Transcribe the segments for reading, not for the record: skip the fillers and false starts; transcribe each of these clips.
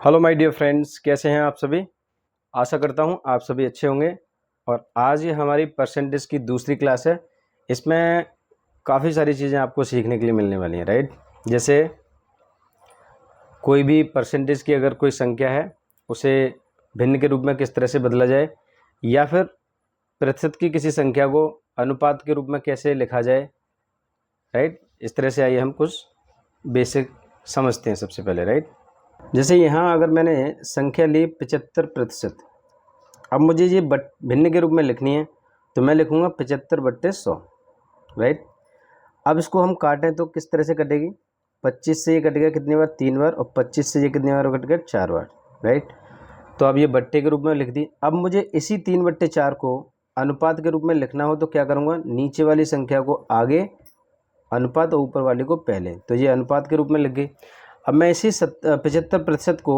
Hello my dear friends, कैसे हैं आप सभी। आशा करता हूं आप सभी अच्छे होंगे। और आज ये हमारी परसेंटेज की दूसरी क्लास है। इसमें काफ़ी सारी चीज़ें आपको सीखने के लिए मिलने वाली हैं, राइट। जैसे कोई भी परसेंटेज की अगर कोई संख्या है उसे भिन्न के रूप में किस तरह से बदला जाए, या फिर प्रतिशत की किसी संख्या को अनुपात के रूप में कैसे लिखा जाए, राइट। इस तरह से आइए हम कुछ बेसिक समझते हैं सबसे पहले, राइट। जैसे यहाँ अगर मैंने संख्या ली 75%, अब मुझे ये भिन्न के रूप में लिखनी है तो मैं लिखूँगा 75/100, राइट। अब इसको हम काटें तो किस तरह से कटेगी, 25 से ये कट गया कितनी बार, 3 बार, और 25 से ये कितनी बार कट गया, 4 बार, राइट। तो अब ये बट्टे के रूप में लिख दी। अब मुझे इसी 3/4 को अनुपात के रूप में लिखना हो तो क्या करूँगा, नीचे वाली संख्या को आगे अनुपात और ऊपर वाली को पहले, तो ये अनुपात के रूप में लिख गई। अब मैं इसी 75% को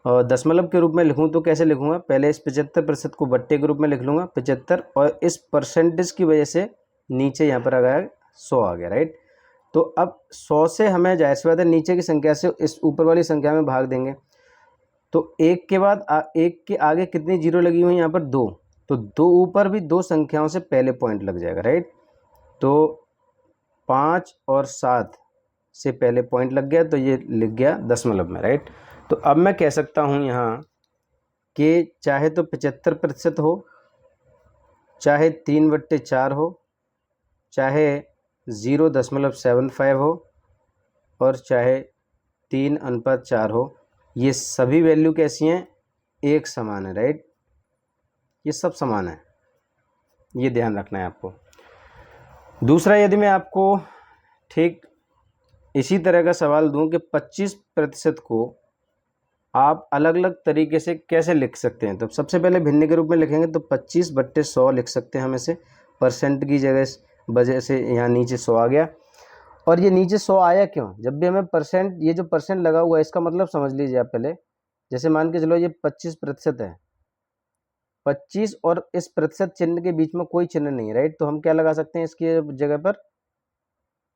दशमलव के रूप में लिखूं तो कैसे लिखूंगा, पहले इस 75% को बट्टे के रूप में लिख लूँगा 75, और इस परसेंटेज की वजह से नीचे यहाँ पर आ गया 100 आ गया, राइट। तो अब 100 से हमें जाहिर सी बात है नीचे की संख्या से इस ऊपर वाली संख्या में भाग देंगे, तो एक के बाद एक के आगे कितनी जीरो लगी हुई यहाँ पर, 2, तो 2 ऊपर भी 2 संख्याओं से पहले पॉइंट लग जाएगा, राइट। तो 5 और 7 से पहले पॉइंट लग गया तो ये लिख गया दशमलव में, राइट। तो अब मैं कह सकता हूँ यहाँ कि चाहे तो 75% हो, चाहे 3/4 हो, चाहे 0.75 हो, और चाहे 3:4 हो, ये सभी वैल्यू कैसी हैं, एक समान है, राइट। ये सब समान है, ये ध्यान रखना है आपको। दूसरा, यदि मैं आपको ठीक इसी तरह का सवाल दूं कि 25% को आप अलग अलग तरीके से कैसे लिख सकते हैं, तो सबसे पहले भिन्न के रूप में लिखेंगे तो 25/100 लिख सकते हैं हम इसे। परसेंट की वजह से यहाँ नीचे 100 आ गया। और ये नीचे 100 आया क्यों, जब भी हमें परसेंट, ये जो परसेंट लगा हुआ है इसका मतलब समझ लीजिए आप पहले। जैसे मान के चलो ये 25% है, 25 और इस प्रतिशत चिन्ह के बीच में कोई चिन्ह नहीं है, राइट। तो हम क्या लगा सकते हैं इसकी जगह पर,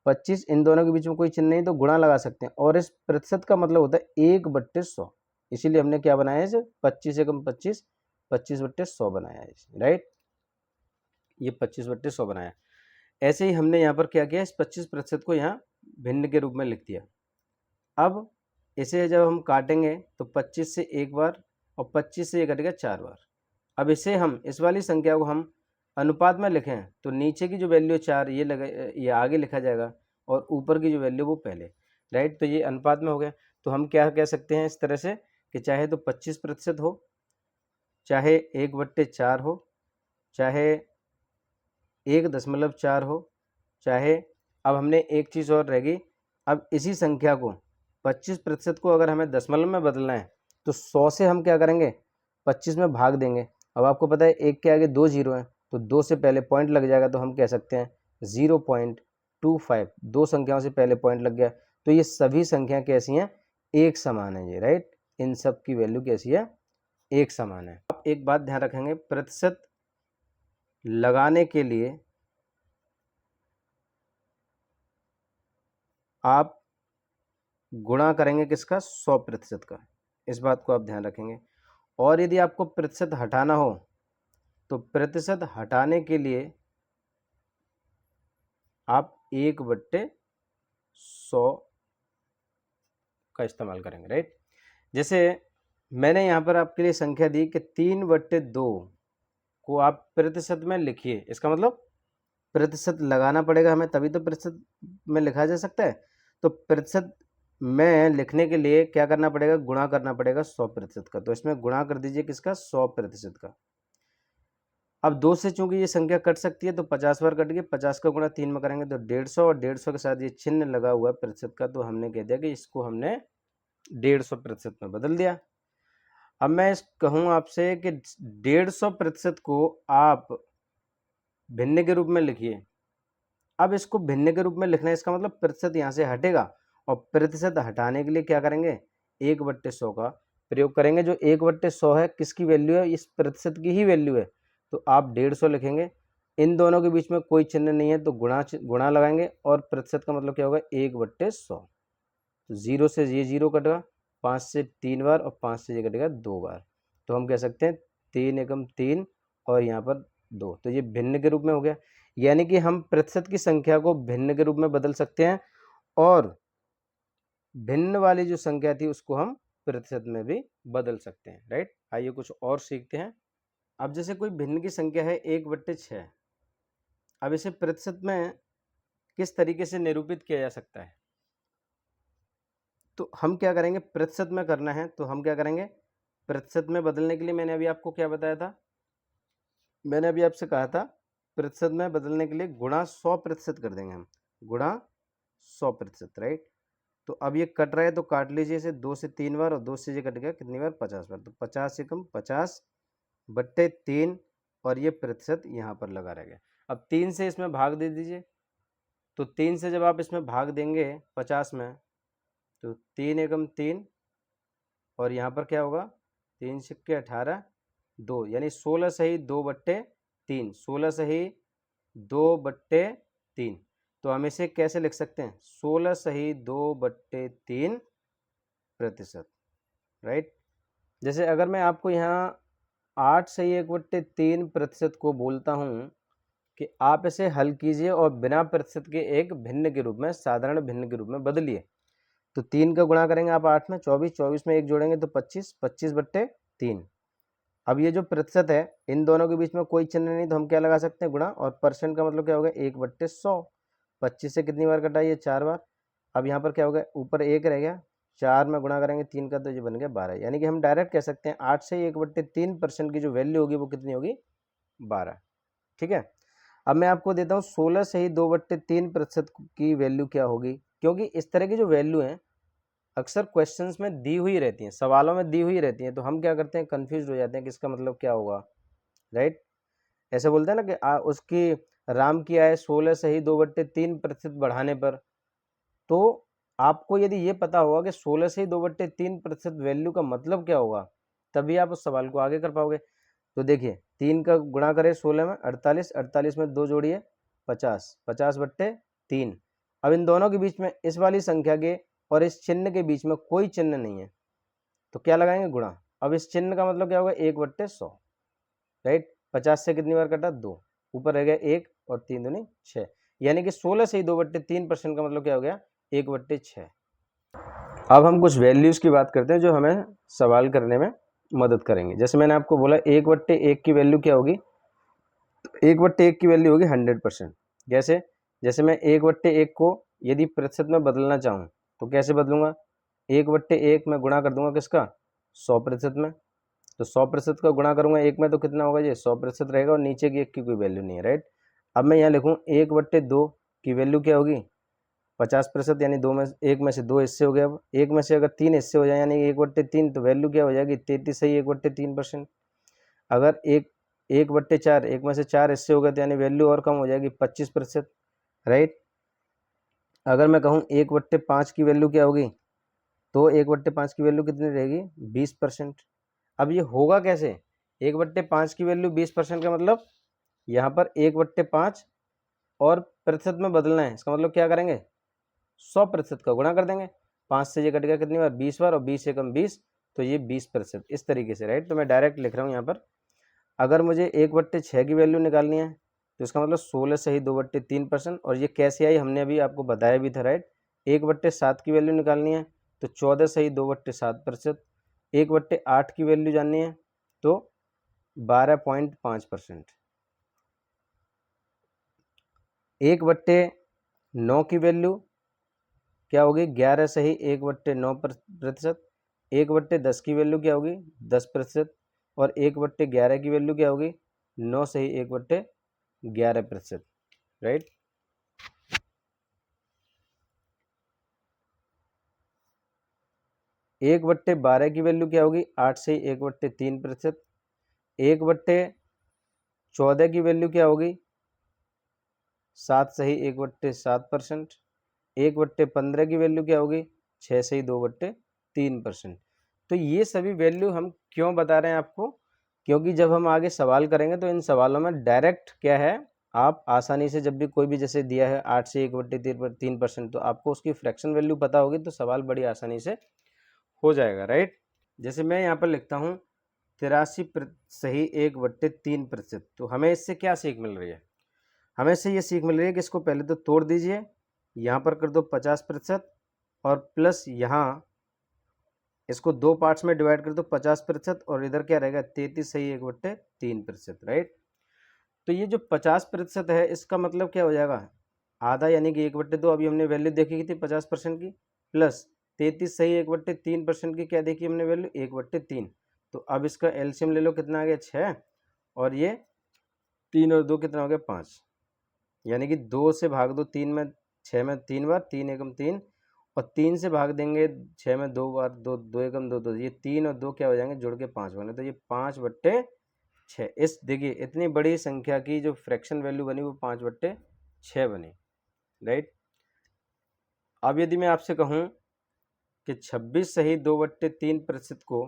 25, इन दोनों के बीच में कोई चिन्ह नहीं तो गुणा लगा सकते हैं, और इस प्रतिशत का मतलब होता है 1/100, इसीलिए हमने क्या बनाया है इसे, 25 एकम 25, 25/100 बनाया है इसे, राइट। ये 25/100 बनाया। ऐसे ही हमने यहाँ पर क्या किया, इस 25% को यहाँ भिन्न के रूप में लिख दिया। अब इसे जब हम काटेंगे तो 25 से एक बार, और 25 से ये कटेगा 4 बार। अब इसे हम, इस वाली संख्या को हम अनुपात में लिखें तो नीचे की जो वैल्यू 4 ये आगे लिखा जाएगा, और ऊपर की जो वैल्यू वो पहले, राइट। तो ये अनुपात में हो गया। तो हम क्या कह सकते हैं इस तरह से कि चाहे तो 25% हो, चाहे 1/4 हो, चाहे 1.4 हो, चाहे, अब हमने एक चीज़ और रहेगी, अब इसी संख्या को 25% को अगर हमें दशमलव में बदलना है तो 100 से हम क्या करेंगे, 25 में भाग देंगे। अब आपको पता है एक के आगे 2 जीरो हैं तो 2 से पहले पॉइंट लग जाएगा, तो हम कह सकते हैं 0.25, 2 संख्याओं से पहले पॉइंट लग गया। तो ये सभी संख्याएं कैसी हैं, एक समान है ये, राइट। इन सब की वैल्यू कैसी है, एक समान है। आप एक बात ध्यान रखेंगे, प्रतिशत लगाने के लिए आप गुणा करेंगे किसका, 100% का, इस बात को आप ध्यान रखेंगे। और यदि आपको प्रतिशत हटाना हो तो प्रतिशत हटाने के लिए आप 1/100 का इस्तेमाल करेंगे, राइट। जैसे मैंने यहाँ पर आपके लिए संख्या दी कि 3/2 को आप प्रतिशत में लिखिए, इसका मतलब प्रतिशत लगाना पड़ेगा हमें, तभी तो प्रतिशत में लिखा जा सकता है। तो प्रतिशत में लिखने के लिए क्या करना पड़ेगा, गुणा करना पड़ेगा 100% का। तो इसमें गुणा कर दीजिए किसका, 100% का। अब 2 से चूंकि ये संख्या कट सकती है तो 50 बार कट गई, 50 का गुणा 3 में करेंगे तो 150, और 150 के साथ ये चिन्ह लगा हुआ है प्रतिशत का, तो हमने कह दिया कि इसको हमने 150% में बदल दिया। अब मैं कहूँ आपसे कि 150% को आप भिन्न के रूप में लिखिए। अब इसको भिन्न के रूप में लिखना है, इसका मतलब प्रतिशत यहाँ से हटेगा, और प्रतिशत हटाने के लिए क्या करेंगे, 1/100 का प्रयोग करेंगे। जो 1/100 है किसकी वैल्यू है, इस प्रतिशत की ही वैल्यू है, तो आप 150 लिखेंगे। इन दोनों के बीच में कोई चिन्ह नहीं है तो गुणा लगाएंगे, और प्रतिशत का मतलब क्या होगा, 1/100। तो 0 से ये 0 कटेगा, 5 से 3 बार और 5 से ये कटेगा 2 बार, तो हम कह सकते हैं 3 एकम 3 और यहाँ पर 2, तो ये भिन्न के रूप में हो गया। यानी कि हम प्रतिशत की संख्या को भिन्न के रूप में बदल सकते हैं और भिन्न वाली जो संख्या थी उसको हम प्रतिशत में भी बदल सकते हैं, राइट। आइए कुछ और सीखते हैं। अब जैसे कोई भिन्न की संख्या है 1/6, अब इसे प्रतिशत में किस तरीके से निरूपित किया जा सकता है, तो हम क्या करेंगे, प्रतिशत में करना है तो हम क्या करेंगे, प्रतिशत में बदलने के लिए मैंने अभी आपको क्या बताया था, मैंने अभी आपसे कहा था प्रतिशत में बदलने के लिए गुणा 100% कर देंगे हम, गुणा 100%, राइट। तो अब ये कट रहा है तो काट लीजिए इसे 2 से 3 बार और 2 से ये कट गया कितनी बार, 50 बार, तो 50 से कम 50/3 और ये प्रतिशत यहाँ पर लगा रह गया। अब 3 से इसमें भाग दे दीजिए, तो 3 से जब आप इसमें भाग देंगे 50 में तो 3 एकम 3 और यहाँ पर क्या होगा, 3 सिक्के 18, 2 यानी 16 सही 2/3, 16 सही 2/3, तो हम इसे कैसे लिख सकते हैं, 16 सही 2/3 प्रतिशत, राइट। जैसे अगर मैं आपको यहाँ 8 सही 1/3 प्रतिशत को बोलता हूँ कि आप इसे हल कीजिए और बिना प्रतिशत के एक भिन्न के रूप में, साधारण भिन्न के रूप में बदलिए, तो 3 का गुणा करेंगे आप 8 में, 24, 24 में 1 जोड़ेंगे तो 25, 25/3। अब ये जो प्रतिशत है इन दोनों के बीच में कोई चिन्ह नहीं, तो हम क्या लगा सकते हैं, गुणा, और परसेंट का मतलब क्या होगा, 1/100। 25 से कितनी बार कटा, ये 4 बार। अब यहाँ पर क्या हो गया, ऊपर 1 रह गया, 4 में गुणा करेंगे 3 का तो ये बन गया 12, यानी कि हम डायरेक्ट कह सकते हैं 8 से 1/3% की जो वैल्यू होगी वो कितनी होगी, 12, ठीक है। अब मैं आपको देता हूँ 16 से ही 2/3% की वैल्यू क्या होगी, क्योंकि इस तरह की जो वैल्यू है अक्सर क्वेश्चंस में दी हुई रहती हैं, सवालों में दी हुई रहती हैं, तो हम क्या करते हैं, कंफ्यूज हो जाते हैं कि इसका मतलब क्या होगा, राइट। ऐसे बोलते हैं ना कि उसकी राम की आय 16 से ही 2/3% बढ़ाने पर, तो आपको यदि ये पता होगा कि 16 से ही 2/3% वैल्यू का मतलब क्या होगा, तभी आप उस सवाल को आगे कर पाओगे। तो देखिए 3 का गुणा करें 16 में 48, 48 में 2 जोड़िए 50, 50/3। अब इन दोनों के बीच में, इस वाली संख्या के और इस चिन्ह के बीच में कोई चिन्ह नहीं है, तो क्या लगाएंगे, गुणा। अब इस चिन्ह का मतलब क्या होगा, 1/100, राइट। 50 से कितनी बार कटा, 2, ऊपर रह गया 1 और 3 दूनी 6, यानी कि 16 से ही 2/3% का मतलब क्या हो गया, 1/6। अब हम कुछ वैल्यूज की बात करते हैं जो हमें सवाल करने में मदद करेंगे। जैसे मैंने आपको बोला 1/1 की वैल्यू क्या होगी, 1/1 की वैल्यू होगी 100%। जैसे जैसे मैं 1/1 को यदि प्रतिशत में बदलना चाहूँ तो कैसे बदलूंगा, 1/1 में गुणा कर दूंगा किसका, 100% में, तो 100% का गुणा करूंगा 1 में तो कितना होगा, ये 100% रहेगा और नीचे की 1 की कोई वैल्यू नहीं है, राइट। अब मैं यहाँ लिखूँ 1/2 की वैल्यू क्या होगी, 50%, यानी 2 में 1 में से 2 हिस्से हो गए। अब 1 में से अगर 3 हिस्से हो जाए यानी 1/3, तो वैल्यू क्या हो जाएगी, 33 सही 1/3%। अगर 1/4, 1 में से 4 हिस्से हो गए तो यानी वैल्यू और कम हो जाएगी 25%, राइट। अगर मैं कहूँ 1/5 की वैल्यू क्या होगी, तो 1/5 की वैल्यू कितनी रहेगी, 20%। अब ये होगा कैसे, 1/5 की वैल्यू 20% का मतलब यहाँ पर 1/5 और प्रतिशत में बदलना है, इसका मतलब क्या करेंगे, 100% का गुणा कर देंगे, 5 से ये कट गया कितनी बार, 20 बार, और 20 से कम 20, तो ये 20%, इस तरीके से, राइट। तो मैं डायरेक्ट लिख रहा हूँ यहाँ पर, अगर मुझे 1/6 की वैल्यू निकालनी है तो इसका मतलब 16 से ही 2/3%, और ये कैसे आई हमने अभी आपको बताया भी था, राइट। 1/7 की वैल्यू निकालनी है तो 14 से ही 2/7%, 1/8 की वैल्यू जाननी है तो 12.5%, 1/9 की वैल्यू क्या होगी, 11 से ही 1/9%, 1/10 की वैल्यू क्या होगी, 10%, और 1/11 की वैल्यू क्या होगी, 9 से ही 1/11%, राइट। 1/12 की वैल्यू क्या होगी, 8 से ही 1/3%, 1/14 की वैल्यू क्या होगी, 7 से ही 1/7%, 1/15 की वैल्यू क्या होगी, 6 से ही 2/3%। तो ये सभी वैल्यू हम क्यों बता रहे हैं आपको, क्योंकि जब हम आगे सवाल करेंगे तो इन सवालों में डायरेक्ट क्या है, आप आसानी से जब भी कोई भी जैसे दिया है 8 से 1/3%, तो आपको उसकी फ्रैक्शन वैल्यू पता होगी तो सवाल बड़ी आसानी से हो जाएगा, राइट। जैसे मैं यहाँ पर लिखता हूँ 83 सही 1/3%। तो हमें इससे क्या सीख मिल रही है? हमें इससे ये सीख मिल रही है कि इसको पहले तो तोड़ दीजिए, यहाँ पर कर दो 50% और प्लस यहाँ इसको 2 पार्ट्स में डिवाइड कर दो 50% और इधर क्या रहेगा 33 सही 1/3%, राइट। तो ये जो 50% है इसका मतलब क्या हो जाएगा, आधा यानी कि 1/2। अभी हमने वैल्यू देखी थी 50% की, प्लस 33 सही 1/3% की क्या देखी हमने वैल्यू 1/3। तो अब इसका एलसीएम ले लो, कितना आ गया 6, और ये 3 और 2 कितना हो गया 5, यानी कि 2 से भाग दो 3 में 6 में 3 बार, 3 एकम 3, और 3 से भाग देंगे 6 में 2 बार, 2 एकम 2, तो ये 3 और 2 क्या हो जाएंगे जुड़ के 5 बने, तो ये 5/6। इस देखिए इतनी बड़ी संख्या की जो फ्रैक्शन वैल्यू बनी वो 5/6 बनी, राइट। अब यदि मैं आपसे कहूँ कि 26 सही 2/3% को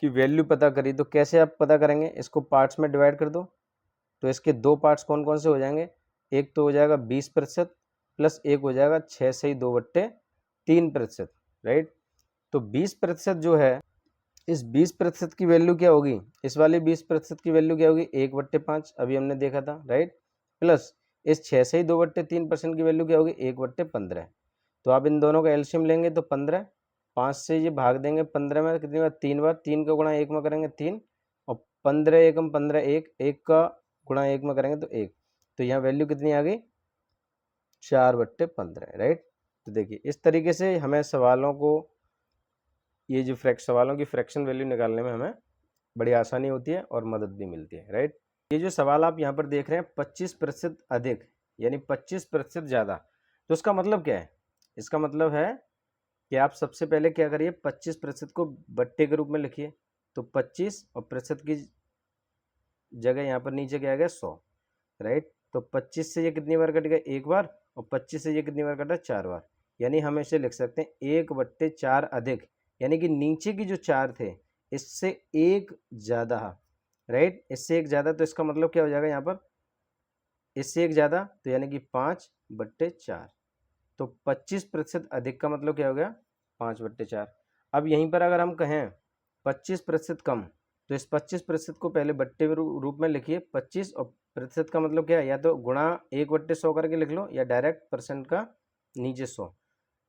की वैल्यू पता करी, तो कैसे आप पता करेंगे? इसको पार्ट्स में डिवाइड कर दो, तो इसके 2 पार्ट्स कौन कौन से हो जाएंगे? एक तो हो जाएगा 20% प्लस एक हो जाएगा 6 सही 2/3%, राइट। तो 20% जो है, इस 20% की वैल्यू क्या होगी? इस वाली 20% की वैल्यू क्या होगी? 1/5, अभी हमने देखा था, राइट। प्लस इस 6 से ही 2/3% की वैल्यू क्या होगी? 1/15। तो आप इन दोनों का एलसीएम लेंगे तो 15, 5 से ये भाग देंगे 15 में कितनी बार? 3 बार, 3 का गुणा 1 में करेंगे 3, और 15 एकम 15 1, 1 का गुणा 1 में करेंगे तो 1, तो यहाँ वैल्यू कितनी आ गई? 4/15, राइट। तो देखिए इस तरीके से हमें सवालों को, ये जो सवालों की फ्रैक्शन वैल्यू निकालने में हमें बड़ी आसानी होती है और मदद भी मिलती है, राइट। ये जो सवाल आप यहाँ पर देख रहे हैं 25% अधिक यानी 25% ज़्यादा, तो इसका मतलब क्या है? इसका मतलब है कि आप सबसे पहले क्या करिए, 25% को बट्टे के रूप में लिखिए। तो 25 और प्रतिशत की जगह यहाँ पर नीचे क्या आ गया 100, राइट। तो 25 से ये कितनी बार कट गया? एक बार, और 25 से ये कितनी बार कटा? 4 बार, यानी हम इसे लिख सकते हैं 1/4 अधिक, यानी कि नीचे की जो 4 थे इससे एक ज़्यादा, राइट, इससे एक ज़्यादा। तो इसका मतलब क्या हो जाएगा यहाँ पर? इससे एक ज़्यादा, तो यानी कि 5/4। तो 25% अधिक का मतलब क्या हो गया? 5/4। अब यहीं पर अगर हम कहें 25% कम, तो इस 25% को पहले बट्टे रूप में लिखिए 25, और प्रतिशत का मतलब क्या है? या तो गुणा 1/100 करके लिख लो, या डायरेक्ट परसेंट का नीचे 100।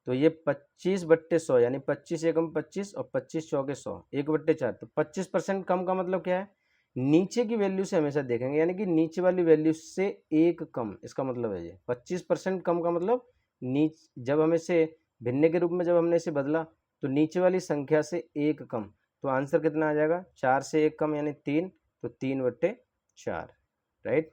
तो ये 25/100 यानी 25 एकम 25 और 25 चौके 100, 1/4। तो 25% कम का मतलब क्या है? नीचे की वैल्यू से हमेशा देखेंगे, यानी कि नीचे वाली वैल्यू से एक कम, इसका मतलब है ये 25% कम का मतलब जब हमें इसे भिन्न के रूप में जब हमने इसे बदला तो नीचे वाली संख्या से एक कम। तो आंसर कितना आ जाएगा? 4 से एक कम यानी 3, तो 3/4, राइट।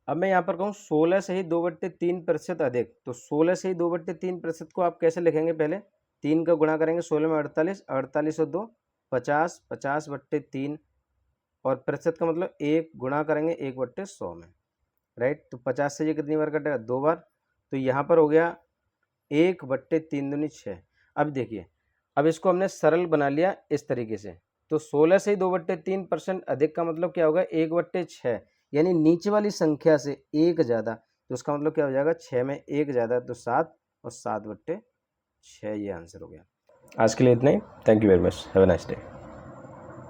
अब मैं यहाँ पर कहूँ 16 से ही 2/3% अधिक, तो 16 से ही 2/3% को आप कैसे लिखेंगे? पहले 3 का गुणा करेंगे 16 में 48, 48 और 2 50, 50/3, और प्रतिशत का मतलब 1 गुणा करेंगे 1/100 में, राइट। तो 50 से ये कितनी बार कटेगा? 2 बार, तो यहाँ पर हो गया 1/3 दूनी 6। अब देखिए, अब इसको हमने सरल बना लिया इस तरीके से। तो 16 से ही 2/3% अधिक का मतलब क्या होगा? 1/6, यानी नीचे वाली संख्या से एक ज़्यादा। तो उसका मतलब क्या हो जाएगा? 6 में एक ज़्यादा तो 7, और 7/6 ये आंसर हो गया। आज के लिए इतना ही। Thank you very much. Have a nice day.